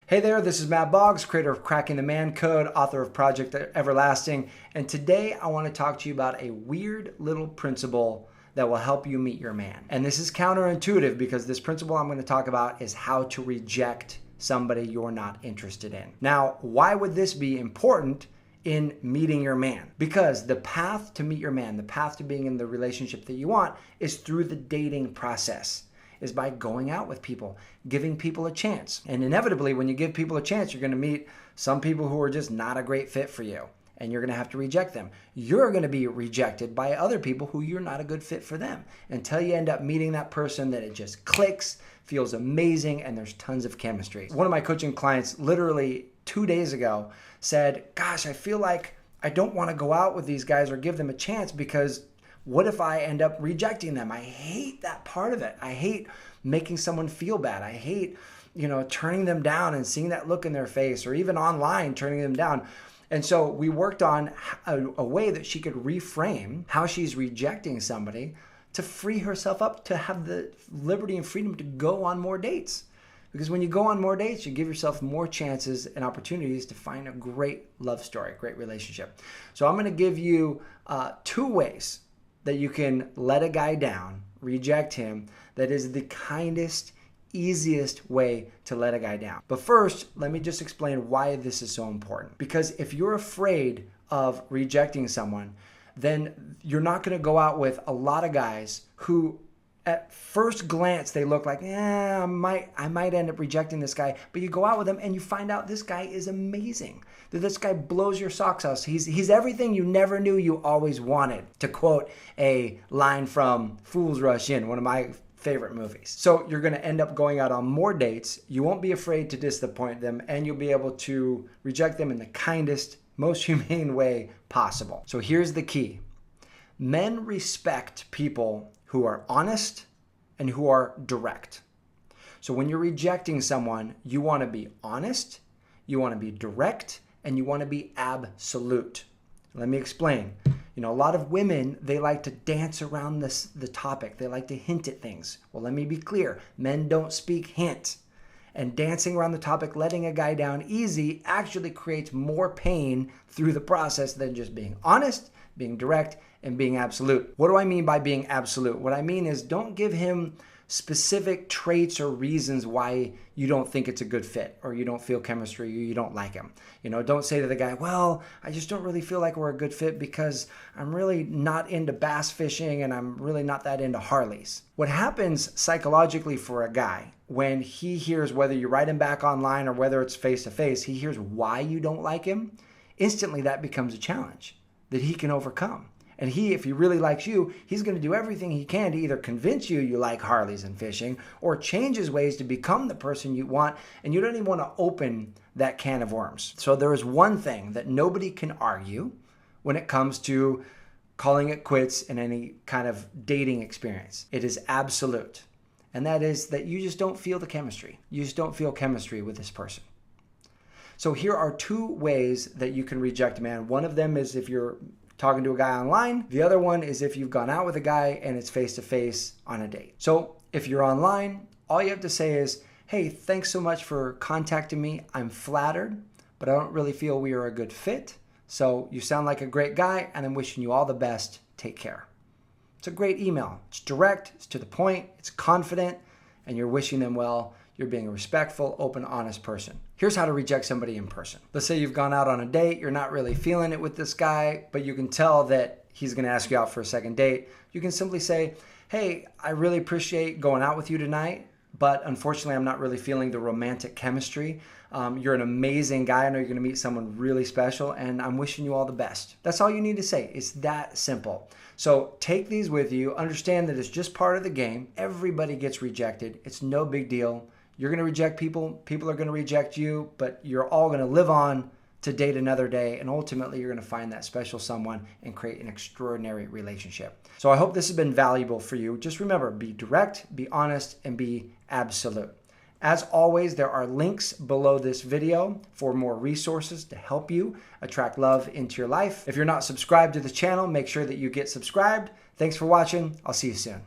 Hey there, this is Mat Boggs, creator of Cracking the Man Code, author of Project Everlasting, and today I want to talk to you about a weird little principle that will help you meet your man. And this is counterintuitive because this principle I'm going to talk about is how to reject somebody you're not interested in. Now, why would this be important in meeting your man? Because the path to meet your man, the path to being in the relationship that you want, is through the dating process. Is by going out with people, giving people a chance. And inevitably, when you give people a chance, you're going to meet some people who are just not a great fit for you, and you're going to have to reject them. You're going to be rejected by other people who you're not a good fit for them until you end up meeting that person that it just clicks, feels amazing, and there's tons of chemistry. One of my coaching clients literally 2 days ago said, gosh, I feel like I don't want to go out with these guys or give them a chance because what if I end up rejecting them? I hate that part of it. I hate making someone feel bad. I hate, turning them down and seeing that look in their face, or even online turning them down. And so we worked on a way that she could reframe how she's rejecting somebody to free herself up to have the liberty and freedom to go on more dates. Because when you go on more dates, you give yourself more chances and opportunities to find a great love story, a great relationship. So I'm going to give you 2 ways that you can let a guy down, reject him, that is the kindest, easiest way to let a guy down. But first, let me just explain why this is so important. Because if you're afraid of rejecting someone, then you're not going to go out with a lot of guys who at first glance, they look like, I might end up rejecting this guy. But you go out with him and you find out this guy is amazing. That this guy blows your socks off. He's everything you never knew you always wanted. To quote a line from Fools Rush In, one of my favorite movies. So you're going to end up going out on more dates. You won't be afraid to disappoint them, and you'll be able to reject them in the kindest, most humane way possible. So here's the key. Men respect people who are honest and who are direct. So when you're rejecting someone, you want to be honest, you want to be direct, and you want to be absolute. Let me explain. A lot of women, they like to dance around the topic. They like to hint at things. Well, let me be clear. Men don't speak hint. And dancing around the topic, letting a guy down easy, actually creates more pain through the process than just being honest, being direct, and being absolute. What do I mean by being absolute? What I mean is don't give him specific traits or reasons why you don't think it's a good fit, or you don't feel chemistry, or you don't like him. Don't say to the guy, well, I just don't really feel like we're a good fit because I'm really not into bass fishing and I'm really not that into Harleys. What happens psychologically for a guy when he hears, whether you write him back online or whether it's face to face, he hears why you don't like him, instantly that becomes a challenge that he can overcome. And if he really likes you, he's going to do everything he can to either convince you like Harleys and fishing, or change his ways to become the person you want, and you don't even want to open that can of worms. So there is one thing that nobody can argue when it comes to calling it quits in any kind of dating experience. It is absolute. And that is that you just don't feel the chemistry. You just don't feel chemistry with this person. So here are 2 ways that you can reject a man. One of them is if you're talking to a guy online. The other one is if you've gone out with a guy and it's face-to-face on a date. So if you're online, all you have to say is, hey, thanks so much for contacting me. I'm flattered, but I don't really feel we are a good fit. So you sound like a great guy, and I'm wishing you all the best. Take care. It's a great email. It's direct, it's to the point, it's confident, and you're wishing them well. You're being a respectful, open, honest person. Here's how to reject somebody in person. Let's say you've gone out on a date. You're not really feeling it with this guy, but you can tell that he's going to ask you out for a second date. You can simply say, hey, I really appreciate going out with you tonight, but unfortunately, I'm not really feeling the romantic chemistry. You're an amazing guy. I know you're going to meet someone really special, and I'm wishing you all the best. That's all you need to say. It's that simple. So take these with you. Understand that it's just part of the game. Everybody gets rejected. It's no big deal. You're going to reject people. People are going to reject you, but you're all going to live on to date another day. And ultimately, you're going to find that special someone and create an extraordinary relationship. So I hope this has been valuable for you. Just remember, be direct, be honest, and be absolute. As always, there are links below this video for more resources to help you attract love into your life. If you're not subscribed to the channel, make sure that you get subscribed. Thanks for watching. I'll see you soon.